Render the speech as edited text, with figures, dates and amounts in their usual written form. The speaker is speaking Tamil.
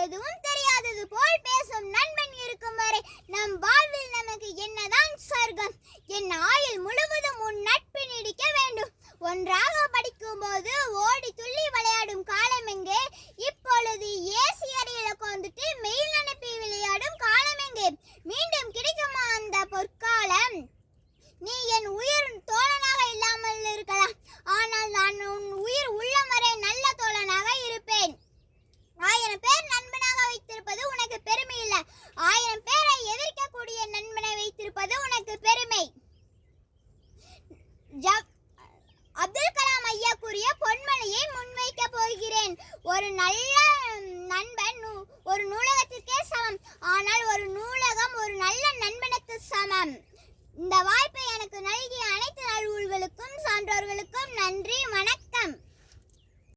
எதுவும் தெரியாதது போல் பேசும் நண்பன் இருக்கும் வரை நம் வாழ்வில் நமக்கு என்னதான் சொர்க்கம்? என் ஆயுள் முழுவதும் உன் நட்பு நீடிக்க வேண்டும். ஒன்றாக படிக்கும் போது ஓடி துள்ளி விளையாடும் காலம் எங்கே? இப்பொழுது ஏசி அறையில உட்காந்துட்டு மெயில் அனுப்பி விளையாடும் காலம் எங்கே? மீண்டும் கிடைக்குமா அந்த பொற்காலம்? நீ என் உயிர் தோழனாக இல்லாமல் இருக்கலாம், ஆனால் நான் உன் உயிர் உள்ளம் வரை நல்ல தோழனாக இருப்பேன். 1000 பேர் நண்பனாக வைத்திருப்பது உனக்கு பெருமை இல்லை, 1000 பேரை எதிர்க்கக்கூடிய நண்பனை வைத்திருப்பது உனக்கு பெருமை. அப்துல் கலாம் ஐயா கூறிய பொன்மொழியை முன்வைக்க போகிறேன். ஒரு நல்ல நண்பன் ஒரு நூலகத்திற்கே சமம், ஆனால் ஒரு நூலகம் ஒரு நல்ல நண்பனுக்கு சமம். இந்த வாய்ப்பை எனக்கு நல்கிய அனைத்து நல்வுகளுக்கும் சான்றோர்களுக்கும் நன்றி. வணக்கம்.